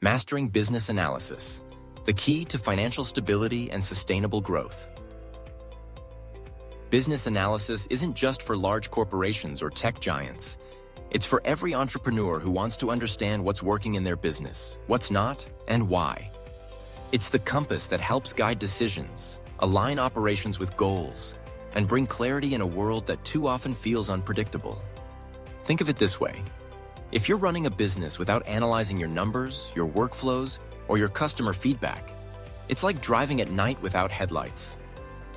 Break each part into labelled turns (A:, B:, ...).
A: Mastering Business Analysis, the key to financial stability and sustainable growth. Business analysis isn't just for large corporations or tech giants. It's for every entrepreneur who wants to understand what's working in their business, what's not, and why. It's the compass that helps guide decisions, align operations with goals, and bring clarity in a world that too often feels unpredictable. Think of it this way. If you're running a business without analyzing your numbers, your workflows, or your customer feedback, it's like driving at night without headlights.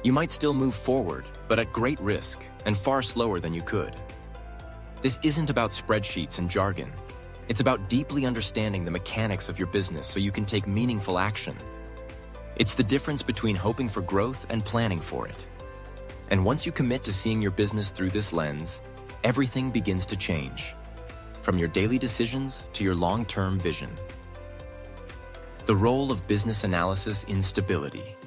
A: You might still move forward, but at great risk and far slower than you could. This isn't about spreadsheets and jargon. It's about deeply understanding the mechanics of your business so you can take meaningful action. It's the difference between hoping for growth and planning for it. And once you commit to seeing your business through this lens, everything begins to change. From your daily decisions to your long-term vision. The role of business analysis in stability.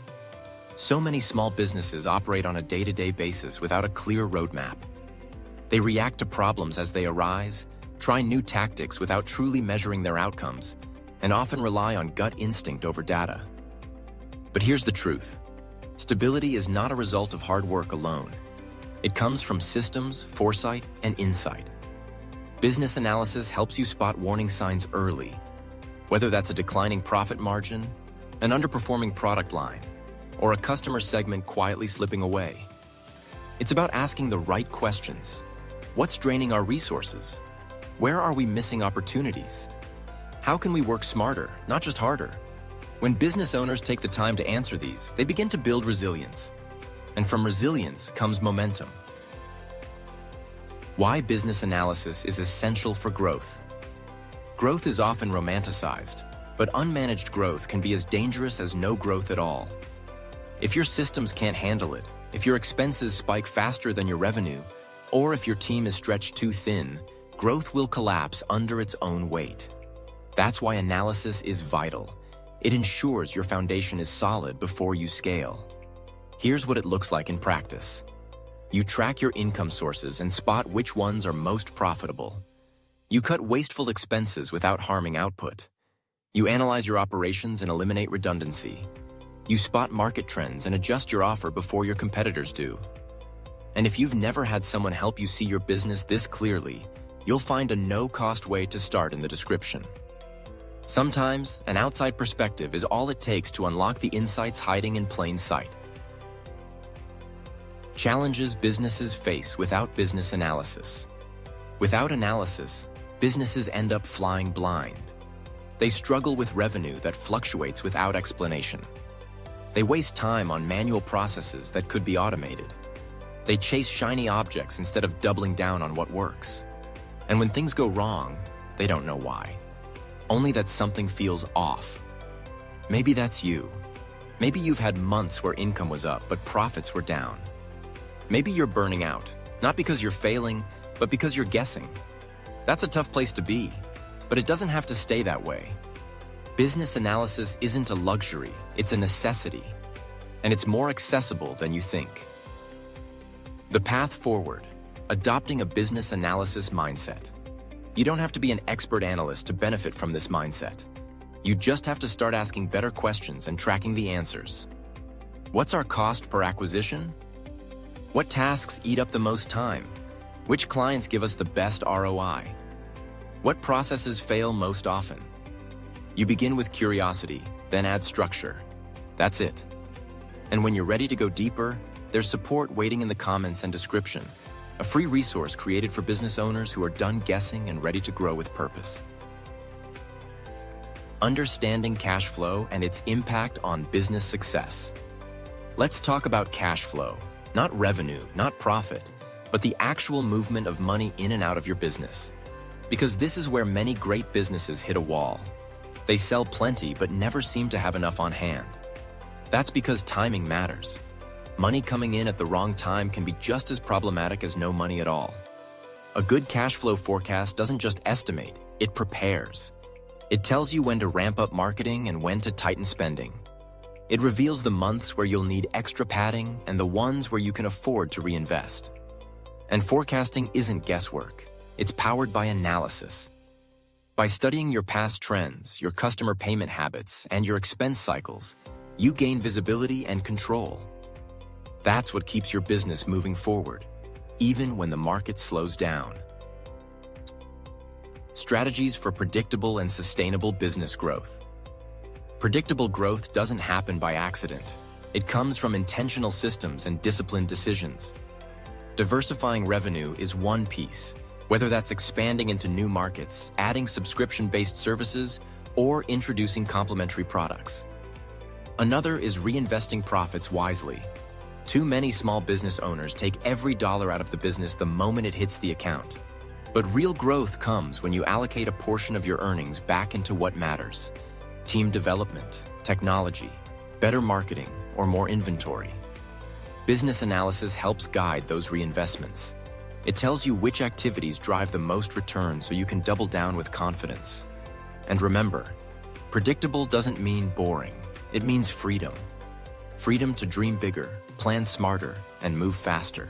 A: So many small businesses operate on a day-to-day basis without a clear roadmap. They react to problems as they arise, try new tactics without truly measuring their outcomes, and often rely on gut instinct over data. But here's the truth. Stability is not a result of hard work alone. It comes from systems, foresight, and insight. Business analysis helps you spot warning signs early, whether that's a declining profit margin, an underperforming product line, or a customer segment quietly slipping away. It's about asking the right questions. What's draining our resources? Where are we missing opportunities? How can we work smarter, not just harder? When business owners take the time to answer these, they begin to build resilience. And from resilience comes momentum. Why business analysis is essential for growth. Growth is often romanticized, but unmanaged growth can be as dangerous as no growth at all. If your systems can't handle it, if your expenses spike faster than your revenue, or if your team is stretched too thin, growth will collapse under its own weight. That's why analysis is vital. It ensures your foundation is solid before you scale. Here's what it looks like in practice. You track your income sources and spot which ones are most profitable. You cut wasteful expenses without harming output. You analyze your operations and eliminate redundancy. You spot market trends and adjust your offer before your competitors do. And if you've never had someone help you see your business this clearly, you'll find a no-cost way to start in the description. Sometimes, an outside perspective is all it takes to unlock the insights hiding in plain sight. Challenges businesses face without business analysis. Without analysis, businesses end up flying blind. They struggle with revenue that fluctuates without explanation. They waste time on manual processes that could be automated. They chase shiny objects instead of doubling down on what works. And when things go wrong, they don't know why. Only that something feels off. Maybe that's you. Maybe you've had months where income was up, but profits were down. Maybe you're burning out, not because you're failing, but because you're guessing. That's a tough place to be, but it doesn't have to stay that way. Business analysis isn't a luxury, it's a necessity, and it's more accessible than you think. The path forward, adopting a business analysis mindset. You don't have to be an expert analyst to benefit from this mindset. You just have to start asking better questions and tracking the answers. What's our cost per acquisition? What tasks eat up the most time? Which clients give us the best ROI? What processes fail most often? You begin with curiosity, then add structure. That's it. And when you're ready to go deeper, there's support waiting in the comments and description, a free resource created for business owners who are done guessing and ready to grow with purpose. Understanding cash flow and its impact on business success. Let's talk about cash flow. Not revenue, not profit, but the actual movement of money in and out of your business. Because this is where many great businesses hit a wall. They sell plenty but never seem to have enough on hand. That's because timing matters. Money coming in at the wrong time can be just as problematic as no money at all. A good cash flow forecast doesn't just estimate, it prepares. It tells you when to ramp up marketing and when to tighten spending. It reveals the months where you'll need extra padding and the ones where you can afford to reinvest. And forecasting isn't guesswork. It's powered by analysis. By studying your past trends, your customer payment habits, and your expense cycles, you gain visibility and control. That's what keeps your business moving forward, even when the market slows down. Strategies for predictable and sustainable business growth. Predictable growth doesn't happen by accident. It comes from intentional systems and disciplined decisions. Diversifying revenue is one piece, whether that's expanding into new markets, adding subscription-based services, or introducing complementary products. Another is reinvesting profits wisely. Too many small business owners take every dollar out of the business the moment it hits the account. But real growth comes when you allocate a portion of your earnings back into what matters: team development, technology, better marketing, or more inventory. Business analysis helps guide those reinvestments. It tells you which activities drive the most return so you can double down with confidence. And remember, predictable doesn't mean boring. It means freedom. Freedom to dream bigger, plan smarter, and move faster.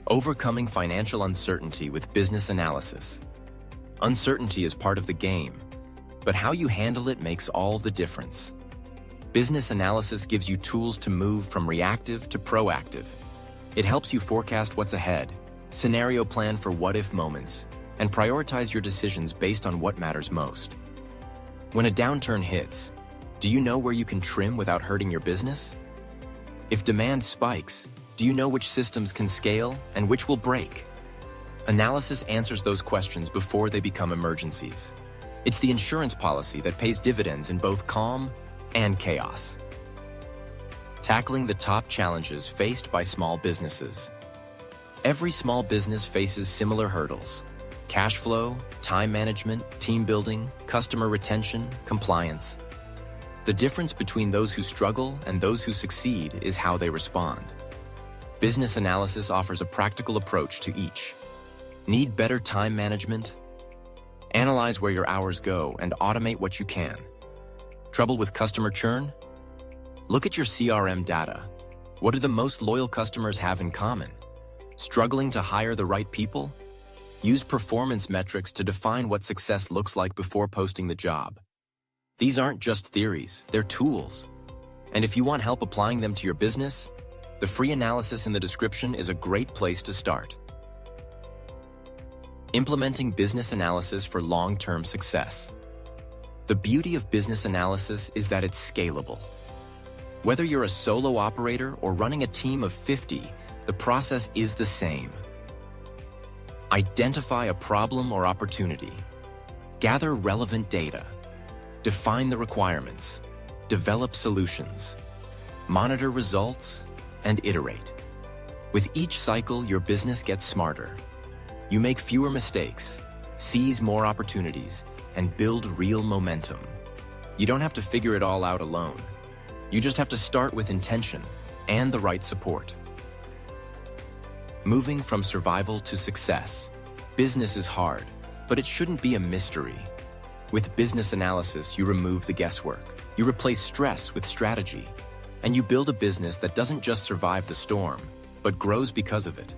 A: Overcoming financial uncertainty with business analysis. Uncertainty is part of the game, but how you handle it makes all the difference. Business analysis gives you tools to move from reactive to proactive. It helps you forecast what's ahead, scenario plan for what-if moments, and prioritize your decisions based on what matters most. When a downturn hits, do you know where you can trim without hurting your business? If demand spikes, do you know which systems can scale and which will break? Analysis answers those questions before they become emergencies. It's the insurance policy that pays dividends in both calm and chaos. Tackling the top challenges faced by small businesses. Every small business faces similar hurdles: cash flow, time management, team building, customer retention, compliance. The difference between those who struggle and those who succeed is how they respond. Business analysis offers a practical approach to each. Need better time management? Analyze where your hours go and automate what you can. Trouble with customer churn? Look at your CRM data. What do the most loyal customers have in common? Struggling to hire the right people? Use performance metrics to define what success looks like before posting the job. These aren't just theories, they're tools. And if you want help applying them to your business, the free analysis in the description is a great place to start. Implementing business analysis for long-term success. The beauty of business analysis is that it's scalable. Whether you're a solo operator or running a team of 50, the process is the same. Identify a problem or opportunity. Gather relevant data. Define the requirements. Develop solutions. Monitor results and iterate. With each cycle, your business gets smarter. You make fewer mistakes, seize more opportunities, and build real momentum. You don't have to figure it all out alone. You just have to start with intention and the right support. Moving from survival to success. Business is hard, but it shouldn't be a mystery. With business analysis, you remove the guesswork. You replace stress with strategy. And you build a business that doesn't just survive the storm, but grows because of it.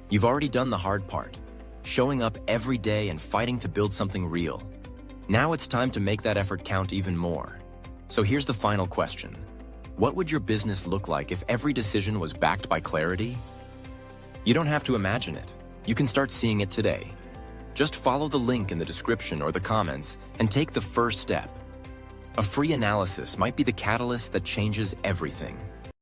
A: You've already done the hard part, showing up every day and fighting to build something real. Now it's time to make that effort count even more. So here's the final question. What would your business look like if every decision was backed by clarity? You don't have to imagine it. You can start seeing it today. Just follow the link in the description or the comments and take the first step. A free analysis might be the catalyst that changes everything.